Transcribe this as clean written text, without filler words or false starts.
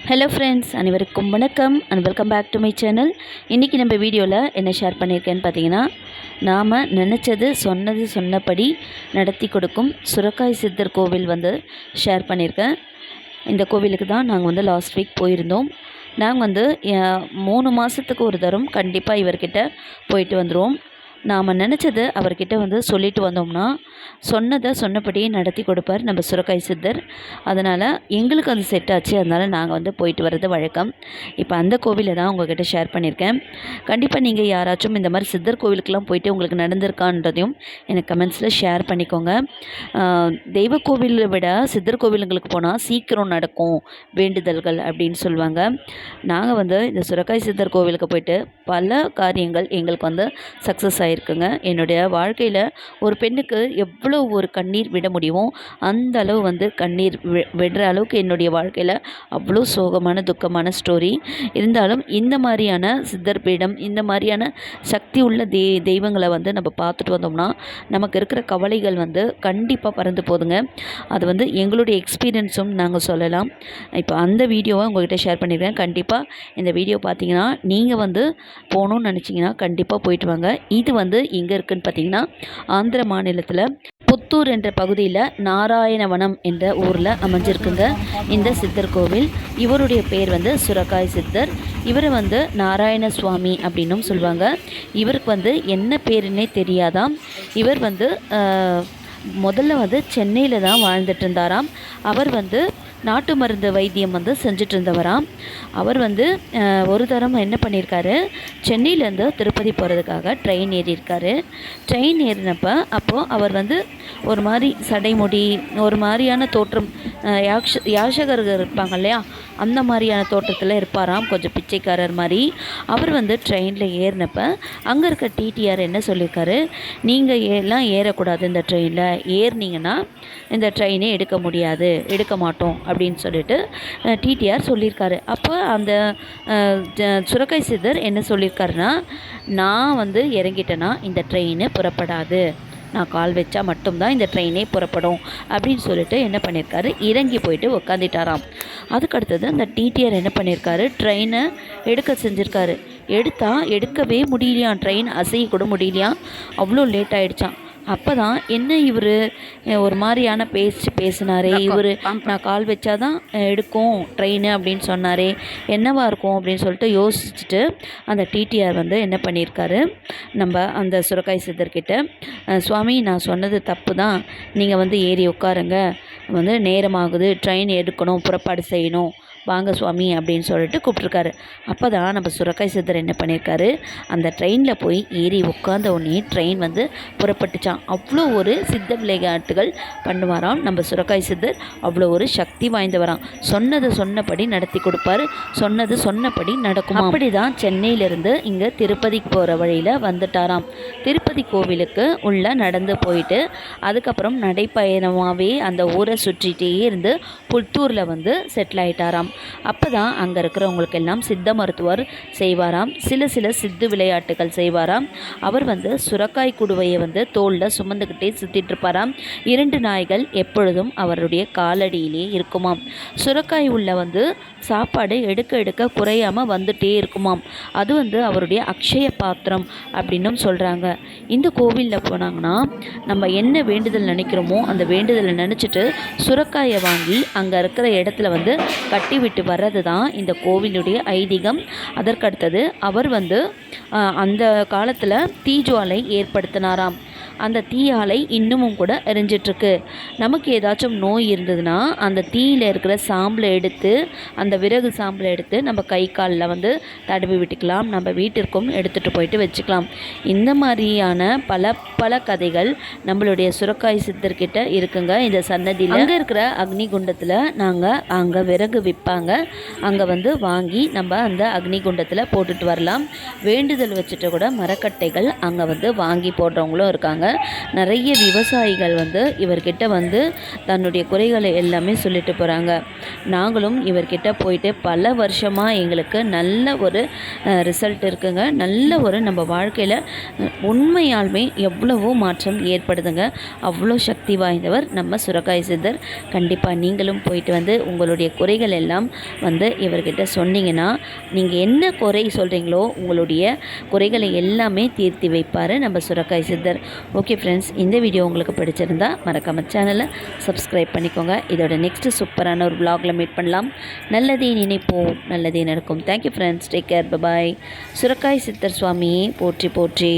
Hello friends, அனைவருக்கும் வணக்கம் and welcome back to my channel. இன்றைக்கி நம்ம வீடியோவில் என்ன ஷேர் பண்ணியிருக்கேன்னு பார்த்தீங்கன்னா, நாம் நினச்சது சொன்னபடி நடத்தி கொடுக்கும் சுரக்காய் சித்தர் கோவில் ஷேர் பண்ணியிருக்கேன். இந்த கோவிலுக்கு தான் நாங்கள் லாஸ்ட் வீக் போயிருந்தோம். நாங்கள் 3 மாதத்துக்கு ஒரு தரம் கண்டிப்பாக இவர்கிட்ட போயிட்டு வந்துடுவோம். நாம் நினச்சது அவர்கிட்ட சொல்லிட்டு வந்தோம்னா சொன்னபடியே நடத்தி கொடுப்பார் நம்ம சுரக்காய் சித்தர். அதனால் எங்களுக்கு அது செட் ஆச்சு. அதனால் நாங்கள் போயிட்டு வர்றது வழக்கம். இப்போ அந்த கோவிலை தான் உங்கள்கிட்ட ஷேர் பண்ணியிருக்கேன். கண்டிப்பாக நீங்கள் யாராச்சும் இந்த மாதிரி சித்தர் கோவிலுக்கெலாம் போயிட்டு உங்களுக்கு நடந்திருக்கான்றதையும் எனக்கு கமெண்ட்ஸில் ஷேர் பண்ணிக்கோங்க. தெய்வ கோவிலை விட சித்தர் கோவிலுங்களுக்கு போனால் சீக்கிரம் நடக்கும் வேண்டுதல்கள் அப்படின்னு சொல்லுவாங்க. நாங்கள் இந்த சுரக்காய் சித்தர் கோவிலுக்கு போயிட்டு பல காரியங்கள் எங்களுக்கு சக்ஸஸ் ஆகிருக்குங்க. என்னுடைய வாழ்க்கையில் ஒரு பெண்ணுக்கு எவ்வளோ ஒரு கண்ணீர் விட முடியுமோ அந்த அளவு கண்ணீர் விடுற அளவுக்கு என்னுடைய வாழ்க்கையில் அவ்வளோ சோகமான துக்கமான ஸ்டோரி இருந்தாலும், இந்த மாதிரியான சித்தர் பீடம், இந்த மாதிரியான சக்தி உள்ள தெய்வங்களை நம்ம பார்த்துட்டு வந்தோம்னா நமக்கு இருக்கிற கவலைகள் கண்டிப்பாக பறந்து போதுங்க. அது எங்களுடைய எக்ஸ்பீரியன்ஸும் நாங்கள் சொல்லலாம். இப்போ அந்த வீடியோவை உங்கள்கிட்ட ஷேர் பண்ணியிருக்கேன். கண்டிப்பாக இந்த வீடியோ பார்த்தீங்கன்னா நீங்கள் போகணுன்னு நினச்சிங்கன்னா கண்டிப்பாக போயிட்டு வாங்க. இது எங்கே இருக்குதுன்னு பார்த்தீங்கன்னா, ஆந்திர மாநிலத்தில் புத்தூர் என்ற பகுதியில் நாராயணவனம் என்ற ஊரில் அமைஞ்சிருக்குங்க இந்த சித்தர் கோவில். இவருடைய பேர் சுரக்காய் சித்தர். இவர் நாராயண சுவாமி அப்படின்னும் சொல்லுவாங்க. இவருக்கு என்ன பேருன்னே தெரியாதாம். இவர் முதல்ல சென்னையில் தான் வாழ்ந்துட்டு இருந்தாராம். அவர் நாட்டு மருந்து வைத்தியம் செஞ்சுட்டு இருந்தவராம். அவர் ஒரு தரம் என்ன பண்ணியிருக்காரு, சென்னையிலேருந்து திருப்பதி போகிறதுக்காக ட்ரெயின் ஏறியிருக்காரு. ட்ரெயின் ஏறினப்போ அப்போது அவர் ஒரு மாதிரி சடைமுடி, ஒரு மாதிரியான தோற்றம், யாஷகர்கள் இருப்பாங்க இல்லையா, அந்த மாதிரியான தோற்றத்தில் இருப்பாராம், கொஞ்சம் பிச்சைக்காரர் மாதிரி. அவர் ட்ரெயினில் ஏறினப்போ அங்கே இருக்க டிடிஆர் என்ன சொல்லியிருக்காரு, நீங்கள் எல்லாம் ஏறக்கூடாது, இந்த ட்ரெயினில் ஏறினீங்கன்னா இந்த ட்ரெயினே எடுக்க மாட்டோம் அப்படின்னு சொல்லிட்டு டிடிஆர் சொல்லியிருக்காரு. அப்போ அந்த சுரக்காய் சித்தர் என்ன சொல்லியிருக்காருன்னா, நான் இறங்கிட்டேன்னா இந்த ட்ரெயின் புறப்படாது, நான் கால் வச்சா மட்டும்தான் இந்த ட்ரெயினே புறப்படும் அப்படின்னு சொல்லிட்டு என்ன பண்ணியிருக்காரு, இறங்கி போயிட்டு உக்காந்துட்டாராம். அதுக்கடுத்தது அந்த டிடிஆர் என்ன பண்ணியிருக்காரு, ட்ரெயினை செஞ்சுருக்காரு. எடுக்கவே முடியலையாம், ட்ரெயின் அசைய கூட முடியலையாம், அவ்வளோ லேட் ஆகிடுச்சான். அப்போ தான் என்ன இவர் ஒரு மாதிரியான பேசினாரே, இவர் நான் கால் வச்சாதான் எடுக்கும் ட்ரெயின் அப்படின்னு சொன்னாரே, என்னவா இருக்கும் அப்படின்னு சொல்லிட்டு யோசிச்சுட்டு அந்த டிடிஆர் என்ன பண்ணியிருக்காரு, நம்ம அந்த சுரக்காய் சித்தர்கிட்ட, சுவாமி நான் சொன்னது தப்பு தான், நீங்கள் ஏறி உட்காருங்க, நேரமாகுது, ட்ரெயின் எடுக்கணும், புறப்பாடு செய்யணும், வாங்க சுவாமி அப்படின்னு சொல்லிட்டு கூப்பிட்ருக்காரு. அப்போ தான் நம்ம சுரக்காய் சித்தர் என்ன பண்ணியிருக்காரு, அந்த ட்ரெயினில் போய் ஏறி உட்காந்த உடனே ட்ரெயின் புறப்பட்டுச்சான். அவ்வளோ ஒரு சித்த விளையாட்டுகள் பண்ணுவாராம் நம்ம சுரக்காய் சித்தர். அவ்வளோ ஒரு சக்தி வாய்ந்தவராம். சொன்னபடி நடத்தி கொடுப்பார், சொன்னபடி நடக்கும். அப்படி தான் சென்னையிலேருந்து இங்கே திருப்பதிக்கு போகிற வழியில் வந்துட்டாராம். திருப்பதி கோவிலுக்கு உள்ளே நடந்து போயிட்டு அதுக்கப்புறம் நடைப்பயணமாகவே அந்த ஊரை சுற்றிகிட்டே இருந்து புத்தூரில் செட்டில் ஆகிட்டாராம். அப்போ தான் அங்கே இருக்கிறவங்களுக்கு எல்லாம் சித்த மருத்துவர் செய்வாராம். சில சித்து விளையாட்டுகள் செய்வாராம். அவர் சுரக்காய் குடுவையை தோளில் சுமந்துக்கிட்டே சுற்றிட்டுருப்பாராம். 2 நாய்கள் எப்பொழுதும் அவருடைய காலடியிலே இருக்குமாம். சுரக்காய் உள்ள சாப்பாடு எடுக்க குறையாமல் வந்துட்டே இருக்குமாம். அது அவருடைய அக்ஷய பாத்திரம் அப்படின்னும் சொல்கிறாங்க. இந்த கோவிலில் போனாங்கன்னா நம்ம என்ன வேண்டுதல் நினைக்கிறோமோ அந்த வேண்டுதலை நினச்சிட்டு சுரக்காயை வாங்கி அங்கே இருக்கிற இடத்துல கட்டி விட்டு வர்றது தான் இந்த கோவிலுடைய ஐதீகம். அதற்கடுத்தது அவர் அந்த காலத்தில் தீஜுவாலை ஏற்படுத்தினாராம். அந்த தீயாலை இன்னமும் கூட எரிஞ்சிட்ருக்கு. நமக்கு ஏதாச்சும் நோய் இருந்ததுன்னா அந்த தீயில் இருக்கிற சாம்பலை எடுத்து, அந்த விறகு சாம்பலை எடுத்து நம்ம கை காலில் தடவி விட்டுக்கலாம், நம்ம வீட்டிற்கும் எடுத்துகிட்டு போயிட்டு வச்சுக்கலாம். இந்த மாதிரியான பல கதைகள் நம்மளுடைய சுரக்காய் சித்தர்கிட்ட இருக்குங்க. இந்த சன்னதியில் அங்கே இருக்கிற அக்னி குண்டத்தில் அங்கே விறகு விற்பாங்க. அங்கே வாங்கி நம்ம அந்த அக்னி குண்டத்தில் போட்டுட்டு வரலாம். வேண்டுதல் வச்சுட்டு கூட மரக்கட்டைகள் அங்கே வாங்கி போடுறவங்களும் இருக்காங்க. நிறைய விவசாயிகள் வந்து இவர்கிட்ட வந்து தன்னுடைய குறைகளை எல்லாமே சொல்லிட்டு போகிறாங்க. நாங்களும் இவர்கிட்ட போயிட்டு பல வருஷமாக எங்களுக்கு நல்ல ஒரு ரிசல்ட் இருக்குங்க. நல்ல ஒரு நம்ம வாழ்க்கையில் உண்மையாலுமே எவ்வளவோ மாற்றம் ஏற்படுதுங்க. அவ்வளோ சக்தி வாய்ந்தவர் நம்ம சுரக்காய் சித்தர். கண்டிப்பாக நீங்களும் போயிட்டு வந்து உங்களுடைய குறைகள் எல்லாம் வந்து இவர்கிட்ட சொன்னீங்கன்னா, நீங்கள் என்ன குறை சொல்கிறீங்களோ உங்களுடைய குறைகளை எல்லாமே தீர்த்தி வைப்பார் நம்ம சுரக்காய் சித்தர். ஓகே ஃப்ரெண்ட்ஸ், இந்த வீடியோ உங்களுக்கு பிடிச்சிருந்தா மறக்காம சேனலை சப்ஸ்கிரைப் பண்ணிக்கோங்க. இதோட நெக்ஸ்ட்டு சூப்பரான ஒரு vlogல மீட் பண்ணலாம். நல்லதே நினைப்போம், நல்லதே நடக்கும். Thank you friends, take care, bye bye. சுரக்காய் சித்தர் சுவாமியே போற்றி போற்றி.